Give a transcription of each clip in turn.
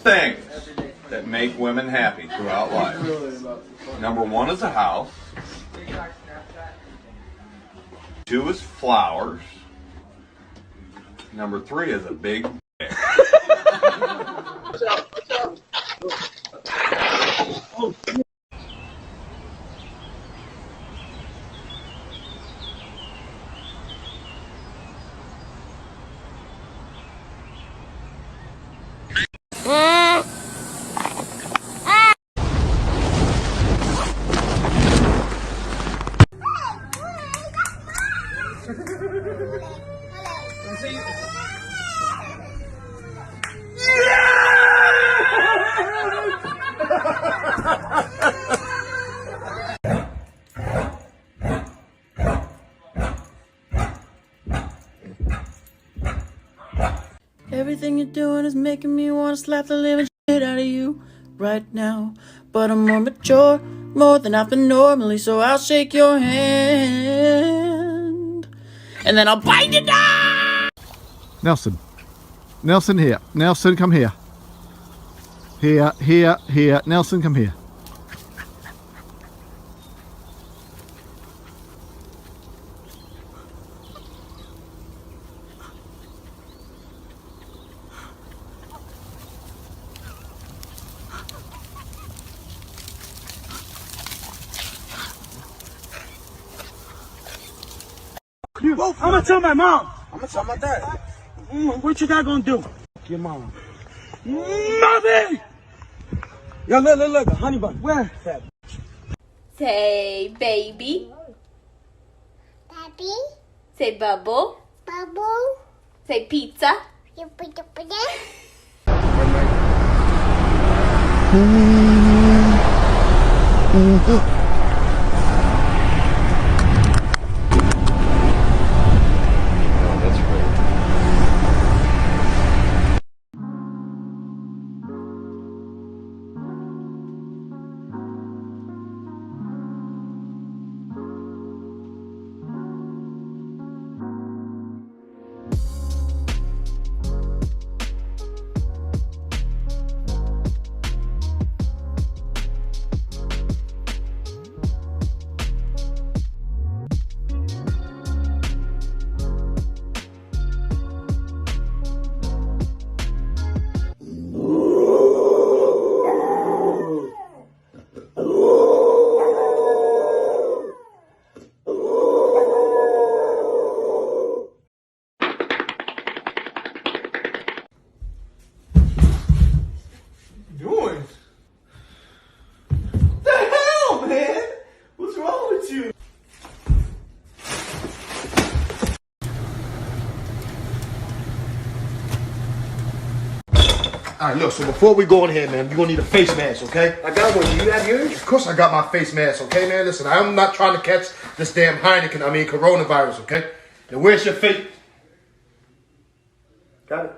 things that make women happy throughout life. Number one is a house. 2 is flowers. Number 3 is a big dick. Everything you're doing is making me want to slap the living shit out of you right now. But I'm more mature, more than I've been normally, so I'll shake your hand and then I'll bite it down. Nelson. Nelson, here. Nelson, come here. Here. Nelson, come here. I'm gonna tell my mom. I'm gonna tell my dad. What your dad gonna do? Your mom. Mommy! Yo, look, a honey bun. Where? Say baby. Baby. Say bubble. Bubble. Say pizza. You put the Doing? The hell, man? What's wrong with you? Alright, look, so before we go in here, man, you're gonna need a face mask, okay? I got one. Do you have yours? Of course I got my face mask, okay, man? Listen, I'm not trying to catch this damn coronavirus, okay? Now, where's your face? Got it.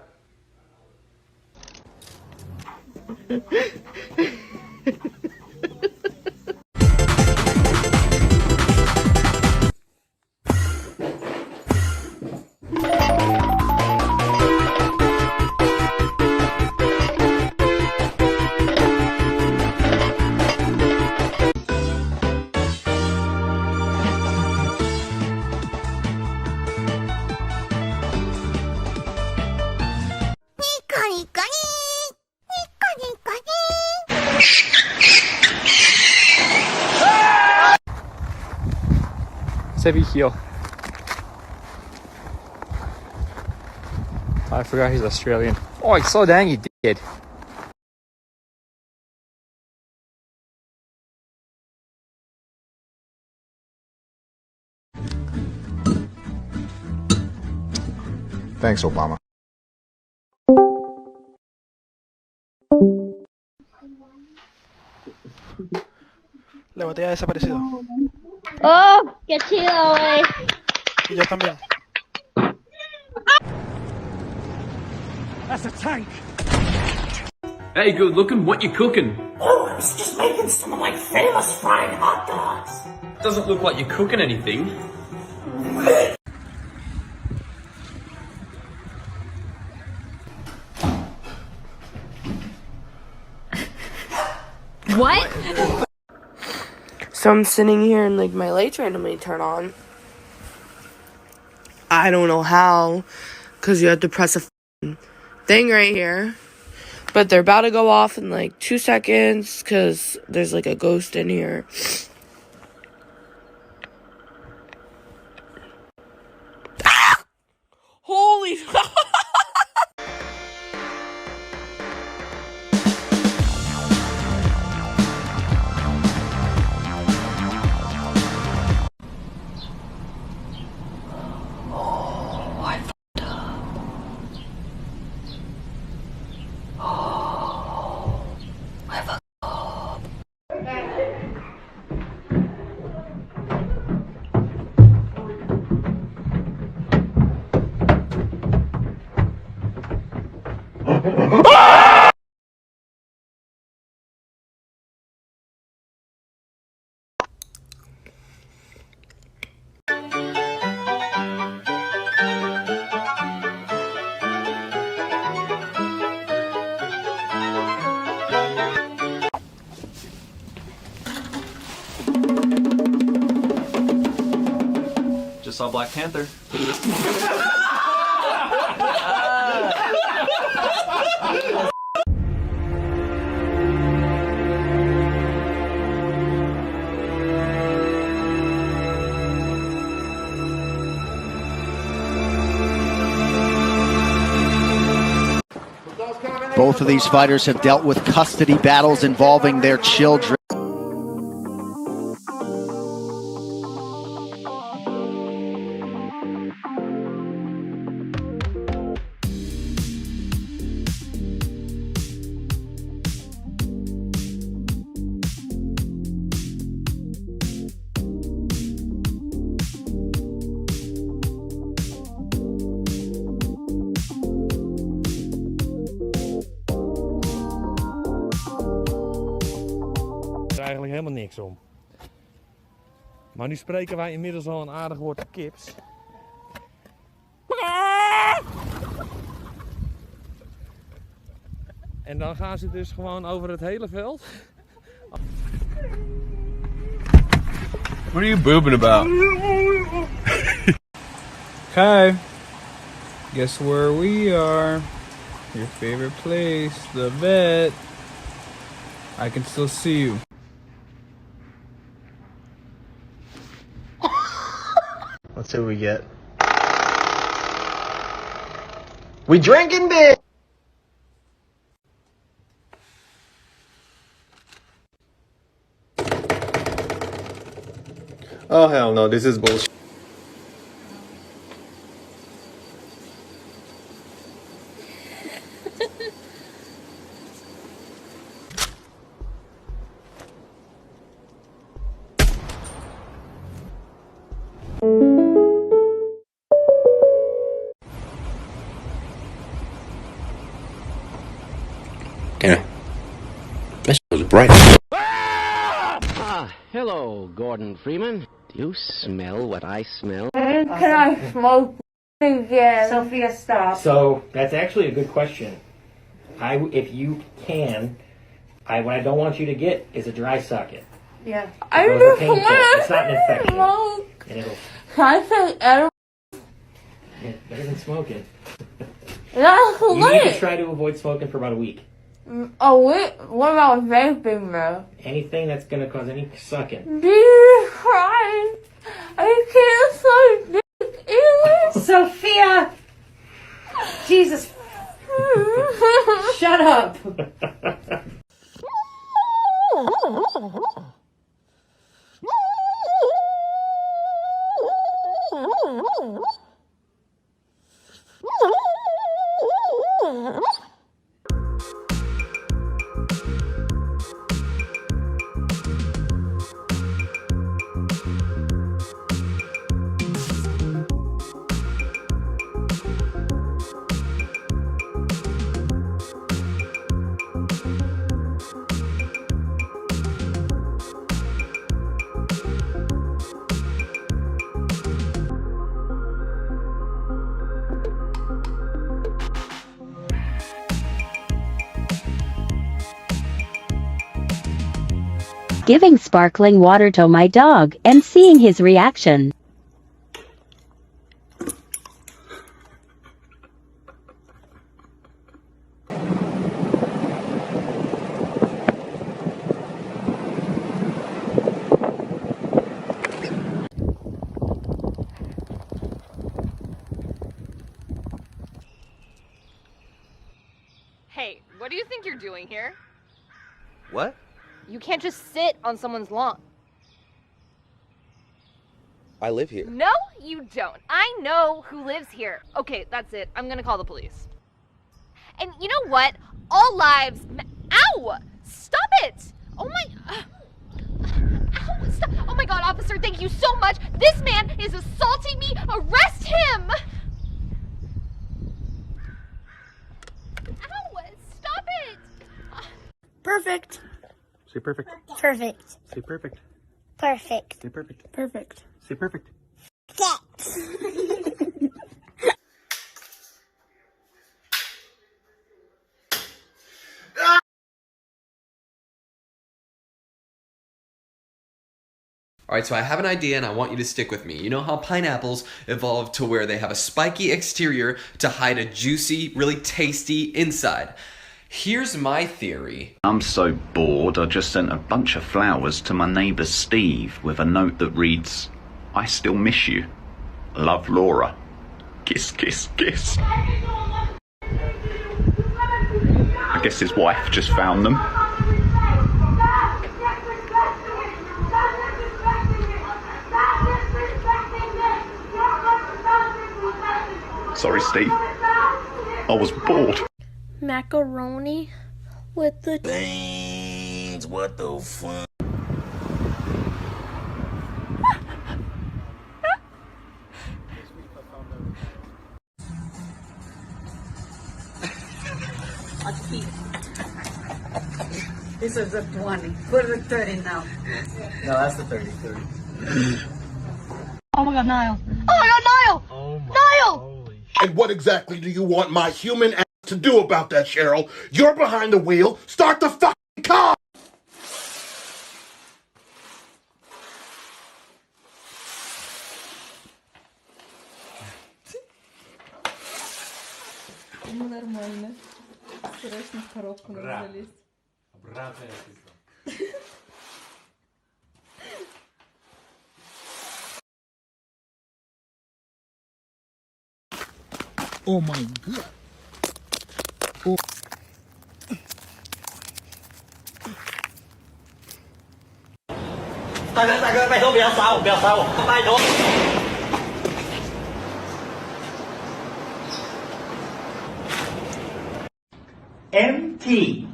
Sevi here. I forgot he's Australian. Oh, he's so dang, he did. Thanks, Obama. La botella ha desaparecido. Oh, qué chido, güey. Y yo también. That's a tank. Hey, good looking, what you cooking? Oh, I was just making some of my famous fried hot dogs. Doesn't look like you're cooking anything. What? So I'm sitting here and like my lights randomly turn on. I don't know how, because you have to press a thing right here. But they're about to go off in like 2 seconds because there's like a ghost in here. Ah! Holy Just saw Black Panther. Both of these fighters have dealt with custody battles involving their children. Eigenlijk helemaal niks om. Maar nu spreken wij inmiddels al een aardig woord kips. En dan gaan ze dus gewoon over het hele veld. What are you boobing about? Hi. Guess where we are? Your favorite place, the vet. I can still see you. Let's see what we get. We drinking big. Oh hell no, this is bullshit. Yeah. That was bright. Hello, Gordon Freeman. Do you smell what I smell? Can I smoke again? Sophia, stop. So that's actually a good question. If you can, what I don't want you to get is a dry socket. Yeah. I just want to. It's not an infection. Smoke. And it'll. Can I say edible? Better than smoking. That's You need to lit. try to avoid smoking for about a week. Oh, wait. What about vaping, though? Anything that's going to cause any sucking. Jesus Christ. I can't suck dick either. Sophia! Jesus. Shut up. giving sparkling water to my dog and seeing his reaction. Hey, what do you think you're doing here? What? You can't just sit on someone's lawn. I live here. No, you don't. I know who lives here. Okay, that's it. I'm gonna call the police. And you know what? All lives. Ow! Stop it! Oh my. Ow! Stop! Oh my God, officer! Thank you so much. This man is assaulting me. Arrest him! Ow! Stop it! Perfect. Say perfect. Perfect. Say perfect. Perfect. Say perfect. Perfect. Say perfect. Alright, so I have an idea and I want you to stick with me. You know how pineapples evolved to where they have a spiky exterior to hide a juicy, really tasty inside? Here's my theory. I'm so bored, I just sent a bunch of flowers to my neighbour Steve with a note that reads, I still miss you. Love, Laura. Kiss, kiss, kiss. I guess his wife just found them. Sorry, Steve. I was bored. Macaroni with the beans. What the fuck? This is a 20. Put it at 30 now. No, that's the 30. 30. Oh my God, Niall. Oh my God, Niall! Oh my. Niall! And what exactly do you want my human ass to do about that, Cheryl? You're behind the wheel. Start the fucking car! Нормально. Страшно в коробку надо залезть. Обратно я пиздал. Oh my God. Oh. Đại哥, 拜托不要杀我，不要杀我，拜托。Empty.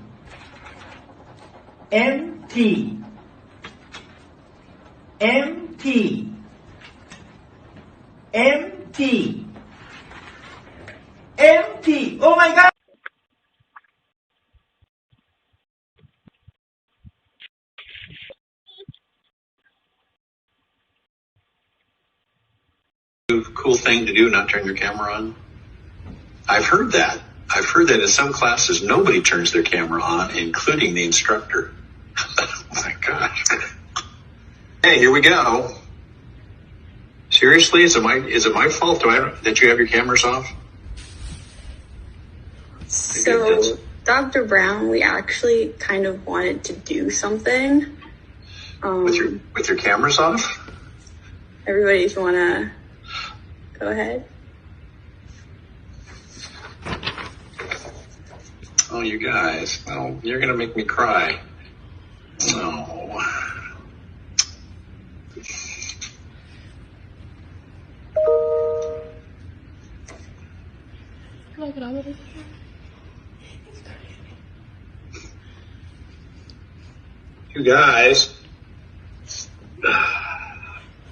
Empty. Empty. Empty. Empty. Oh my God. Cool thing to do, not turn your camera on? I've heard that. I've heard that in some classes nobody turns their camera on, including the instructor. Oh my gosh. Hey, here we go. Seriously, is it my fault that you have your cameras off? So, Dr. Brown, we actually kind of wanted to do something. With your cameras off? Everybody, if you want to go ahead. Oh, you guys. Oh, you're going to make me cry. Oh. You guys.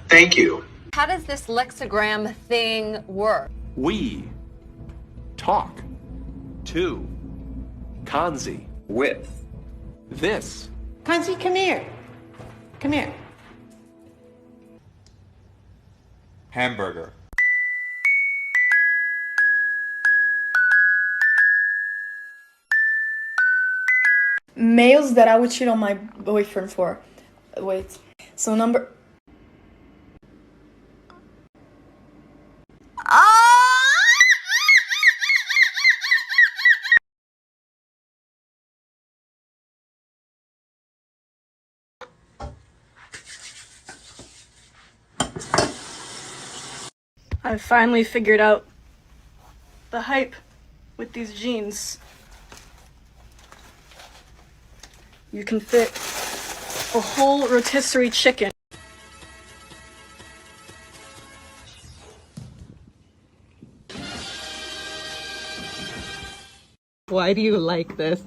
Thank you. How does this lexigram thing work? We talk to Kanzi with this. Kanzi, come here. Come here. Hamburger. Males that I would cheat on my boyfriend for. Wait. So number... I finally figured out the hype with these jeans. You can fit a whole rotisserie chicken. Why do you like this?